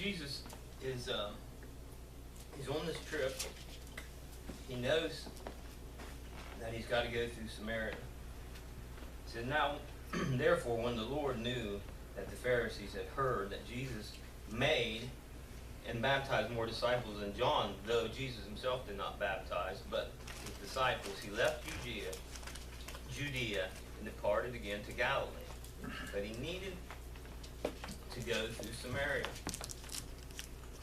Jesus is he's on this trip. He knows that he's got to go through Samaria. He said, now, therefore, when the Lord knew that the Pharisees had heard that Jesus made and baptized more disciples than John, though Jesus himself did not baptize, but his disciples, he left Judea and departed again to Galilee. But he needed to go through Samaria.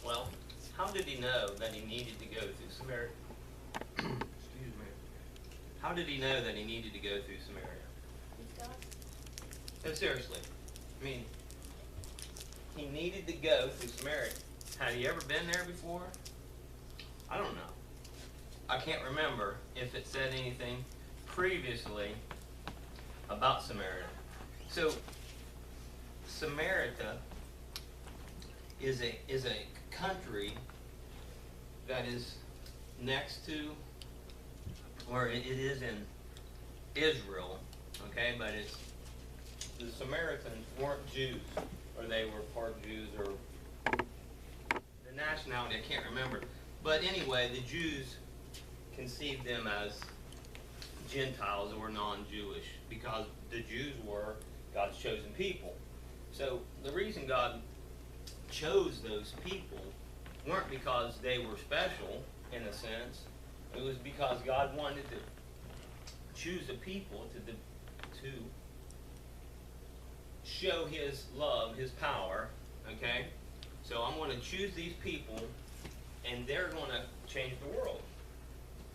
Well, how did he know that he needed to go through Samaria? Excuse me. How did he know that he needed to go through Samaria? No, seriously. I mean, he needed to go through Samaria. Had he ever been there before? I don't know. I can't remember if it said anything previously about Samaria. So, Samaria is a country that is next to, or it is in Israel, okay, but the Samaritans weren't Jews, or they were part Jews, or the nationality, I can't remember. But anyway, the Jews conceived them as Gentiles or non-Jewish, because the Jews were God's chosen people. So the reason God chose those people weren't because they were special, in a sense. It was because God wanted to choose a people to show his love, his power, okay? So I'm going to choose these people, and they're going to change the world.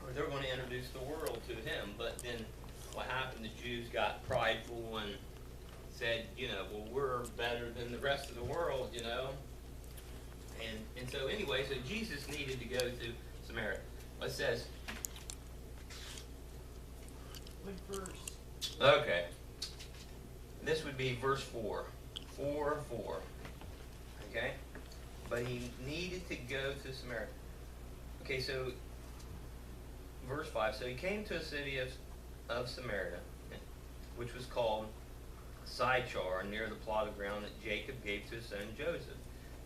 Or they're going to introduce the world to him. But then what happened, the Jews got prideful and said, well, we're better than the rest of the world, And so anyway, so Jesus needed to go through Samaria. It says, What verse? okay, this would be verse 4. 4:4. Okay? But he needed to go to Samaria. Okay, so verse 5. So he came to a city of Samaria, which was called Sychar, near the plot of ground that Jacob gave to his son Joseph.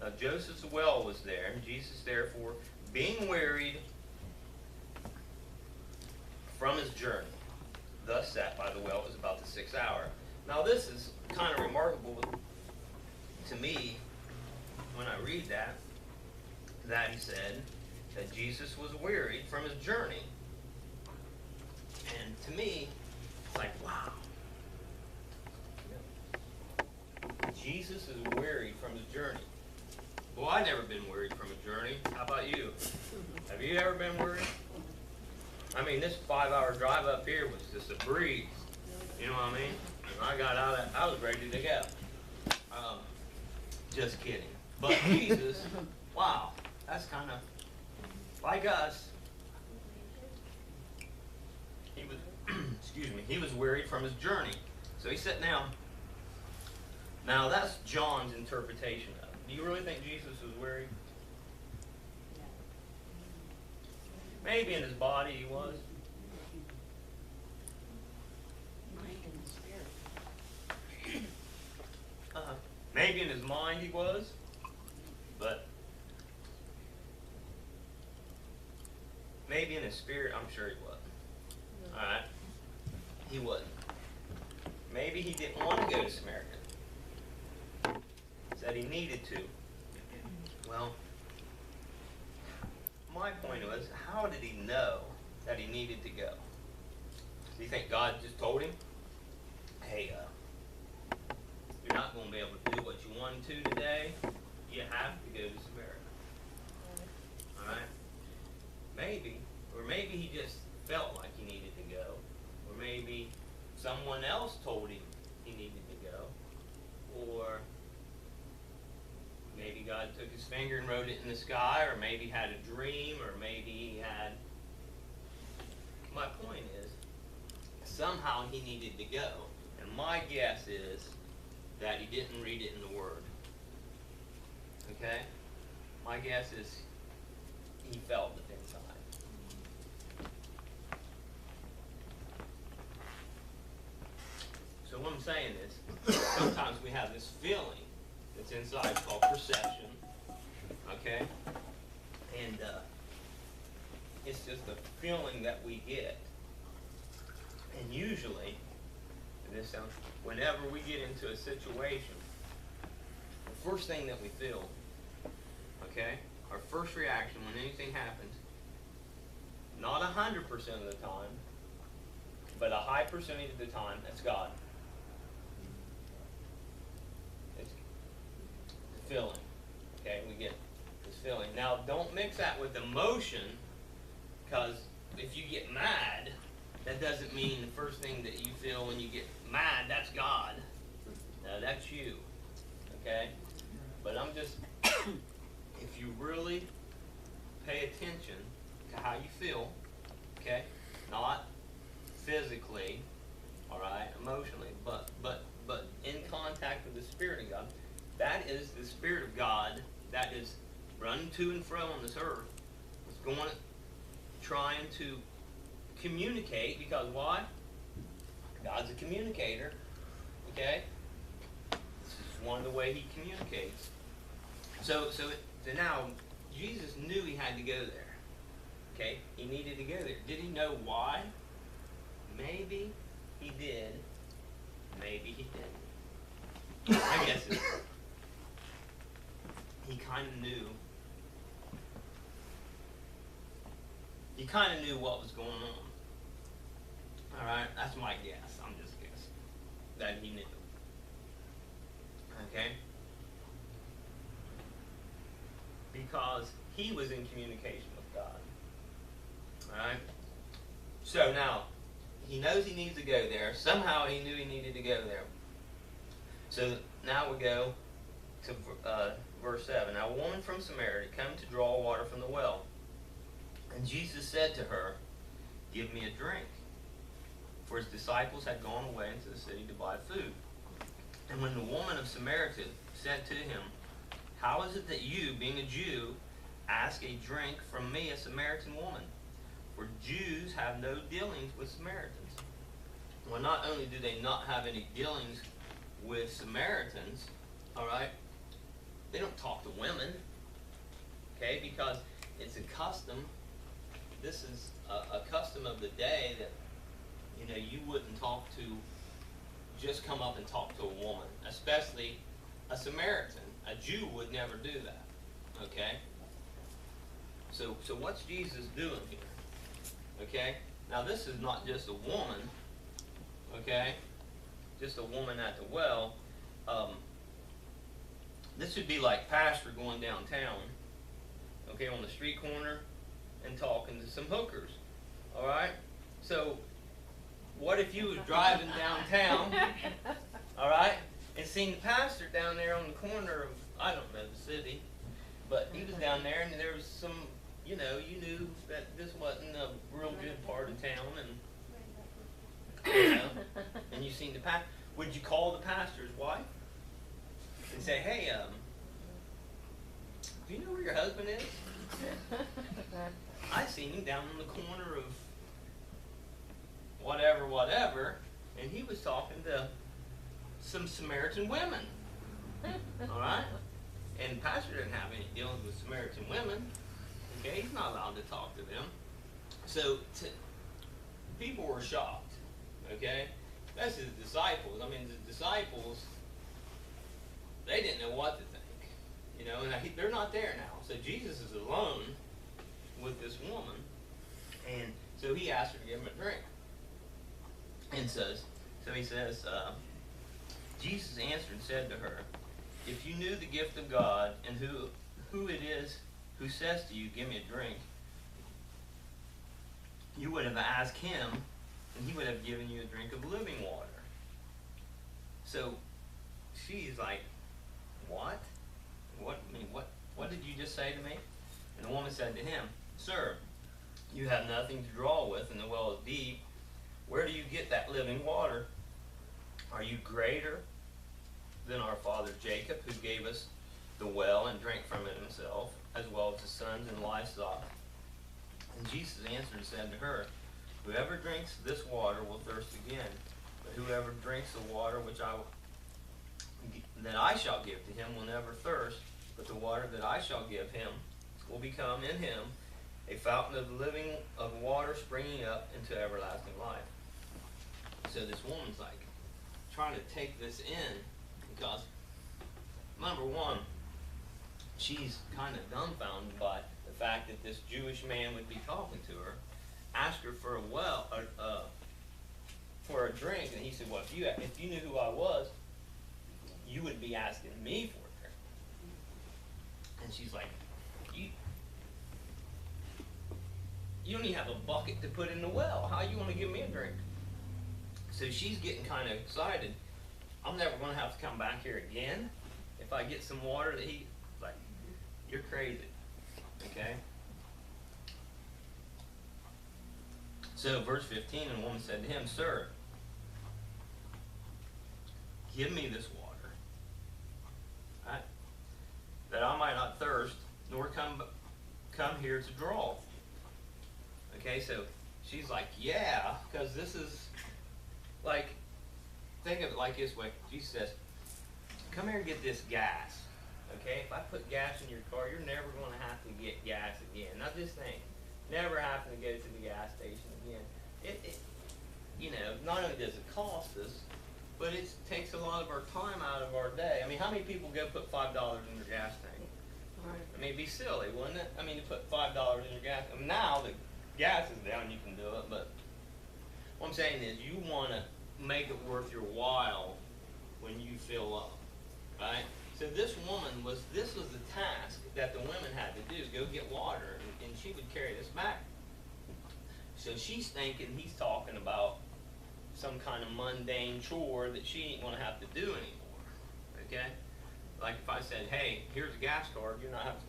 Now Joseph's well was there, and Jesus therefore, being wearied from his journey, thus sat by the well. It was about the 6th hour. Now this is kind of remarkable to me when I read that he said that Jesus was wearied from his journey. And to me, it's like, wow. Jesus is wearied from his journey. Well, I've never been worried from a journey. How about you? Have you ever been worried? I mean, this 5-hour drive up here was just a breeze. You know what I mean? When I got out of that, I was ready to go. Just kidding. But Jesus, wow, that's kind of like us. He was, excuse me, he was wearied from his journey. So he sat down. Now that's John's interpretation of it. Do you really think Jesus was weary? Maybe in his body he was. Mind and spirit. Maybe in his mind he was, but maybe in his spirit, I'm sure he wasn't. All right, he wasn't. Maybe he didn't want to go to Samaria. Said he needed to. Well, my point was, how did he know that he needed to go? Do you think God just told him, hey, you're not going to be able to do what you wanted to today. You have to go to Samaria. All right? Maybe. Or maybe he just felt like he needed to go. Or maybe someone else told him he needed to go. Or maybe God took his finger and wrote it in the sky. Or maybe he had a dream. Or maybe he had... My point is, somehow he needed to go. And my guess is that he didn't read it in the Word. Okay? My guess is he felt it inside. So what I'm saying is, sometimes we have this feeling that's inside called perception, Okay? And it's just a feeling that we get. And usually, and this sounds, whenever we get into a situation, the first thing that we feel, okay, our first reaction when anything happens, not 100% of the time, but a high percentage of the time, that's God. It's the feeling. Okay, we get this feeling. Now, don't mix that with emotion, because if you get mad, that doesn't mean the first thing that you feel when you get mad, that's God. No, that's you. Okay? But I'm just, if you really pay attention to how you feel, okay? Not physically, all right, emotionally, but in contact with the Spirit of God. That is the Spirit of God that is running to and fro on this earth. It's going, trying to communicate, because why? God's a communicator, okay? This is one of the way He communicates. So now, Jesus knew He had to go there, okay? He needed to go there. Did He know why? Maybe He did. Maybe He didn't. I guess He kind of knew. He kind of knew what was going on. Alright, that's my guess. I'm just guessing. That He knew. Okay? Because He was in communication with God. Alright? So now, He knows He needs to go there. Somehow He knew He needed to go there. So now we go to verse 7. Now a woman from Samaria came to draw water from the well. And Jesus said to her, "Give me a drink." For His disciples had gone away into the city to buy food. And when the woman of Samaria said to Him, "How is it that you, being a Jew, ask a drink from me, a Samaritan woman? For Jews have no dealings with Samaritans." Well, not only do they not have any dealings with Samaritans, alright, they don't talk to women, okay, because it's a custom. This is a custom of the day that, you know, you wouldn't talk to, just come up and talk to a woman, especially a Samaritan. A Jew would never do that, okay? So what's Jesus doing here? Okay? Now this is not just a woman, okay? Just a woman at the well. This would be like pastor going downtown, okay, on the street corner and talking to some hookers, all right? So what if you was driving downtown, all right, and seen the pastor down there on the corner of, I don't know the city, but he was down there and there was some, you know, you knew that this wasn't a real good part of town, and, you know, and you seen the pastor. Would you call the pastor's wife and say, "Hey, do you know where your husband is? I seen him down in the corner of whatever, and he was talking to some Samaritan women." All right? And the pastor didn't have any dealings with Samaritan women. Okay? He's not allowed to talk to them. So people were shocked. Okay? That's His disciples. I mean, the disciples, they didn't know what to think. You know, and they're not there now. So Jesus is alone with this woman. And so He asked her to give him a drink. And so He says, Jesus answered and said to her, "If you knew the gift of God and who it is who says to you, 'Give me a drink,' you would have asked Him, and He would have given you a drink of living water." So she's like, "What? What did you just say to me?" And the woman said to him, "Sir, you have nothing to draw with, and the well is deep. Where do you get that living water? Are you greater than our father Jacob, who gave us the well and drank from it himself, as well as his sons and livestock?" And Jesus answered and said to her, "Whoever drinks this water will thirst again, but whoever drinks the water that I shall give to him will never thirst. but the water that I shall give him will become in him a fountain of living of water springing up into everlasting life. So this woman's like trying to take this in because, number one, she's kind of dumbfounded by the fact that this Jewish man would be talking to her, asked her for for a drink, and he said, "Well, if you knew who I was, you would be asking me for a drink." And she's like, "You don't even have a bucket to put in the well. How you want to give me a drink?" So she's getting kind of excited. I'm never going to have to come back here again if I get some water that he, like, you're crazy, okay? So verse 15, and the woman said to him, "Sir, give me this water, right, that I might not thirst, nor come here to draw." Okay, so she's like, yeah, because this is, like, think of it like this way. Jesus says, "Come here and get this gas." Okay, if I put gas in your car, you're never going to have to get gas again. Not this thing. Never having to go to the gas station again. Not only does it cost us, but it takes a lot of our time out of our day. I mean, how many people go put $5 in their gas tank? Right. I mean, it'd be silly, wouldn't it? I mean, to put $5 in your gas. I mean, now the gas is down, you can do it, but what I'm saying is you want to make it worth your while when you fill up, right? So this was the task that the women had to do, is go get water, and she would carry this back. So she's thinking he's talking about some kind of mundane chore that she ain't gonna have to do anymore, okay? Like if I said, "Hey, here's a gas card," you're not having to,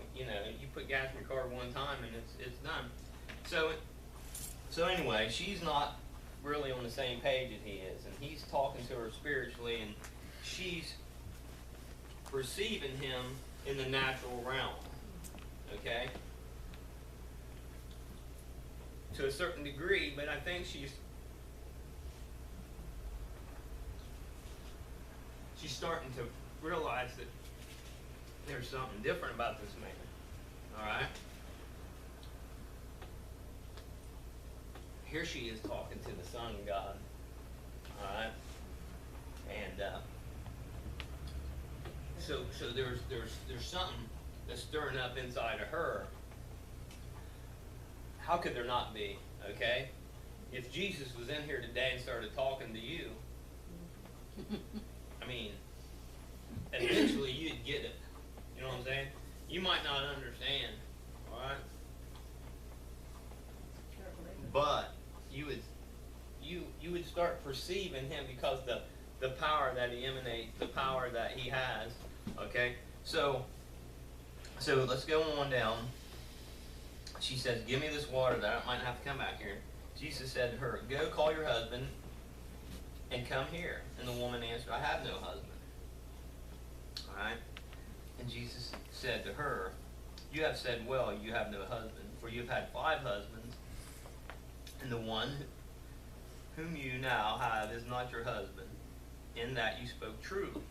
you put gas in your car one time and it's done. So anyway, she's not really on the same page as he is, and he's talking to her spiritually, and she's perceiving him in the natural realm, okay? To a certain degree, but I think she's starting to realize that there's something different about this man, all right? Here she is talking to the Son of God, all right? And so there's something that's stirring up inside of her. How could there not be, okay? If Jesus was in here today and started talking to you, I mean, eventually you'd get it. You know what I'm saying? You might not understand, all right? But you would start perceiving him because the power that he emanates, the power that he has. Okay, so let's go on down. She says, "Give me this water that I might have to come back here." Jesus said to her, "Go call your husband and come here." And the woman answered, "I have no husband." All right, and Jesus said to her, "You have said well, you have no husband, for you have had 5 husbands, and the one whom you now have is not your husband. In that you spoke true."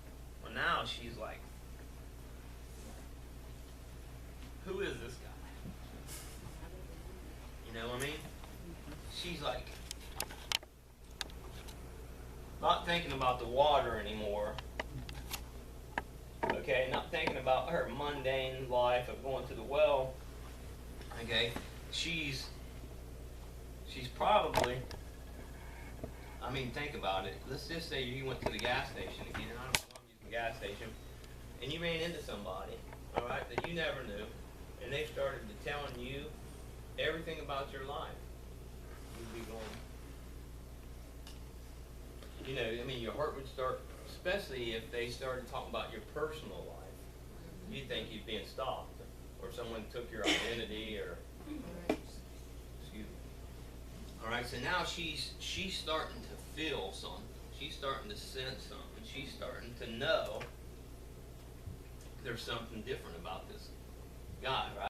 Well, now she's like, who is this guy? You know what I mean? She's like, not thinking about the water anymore. Okay, not thinking about her mundane life of going to the well. Okay, she's probably, I mean, think about it. Let's just say you went to the gas station again. I don't know, I'm using the gas station, and you ran into somebody, all right, that you never knew, and they started to telling you everything about your life. You'd be going, I mean, your heart would start, especially if they started talking about your personal life. You'd think you'd been stopped, or someone took your identity, or excuse me. All right, so now she's starting to feel something. She's starting to sense something. She's starting to know there's something different about this guy, right?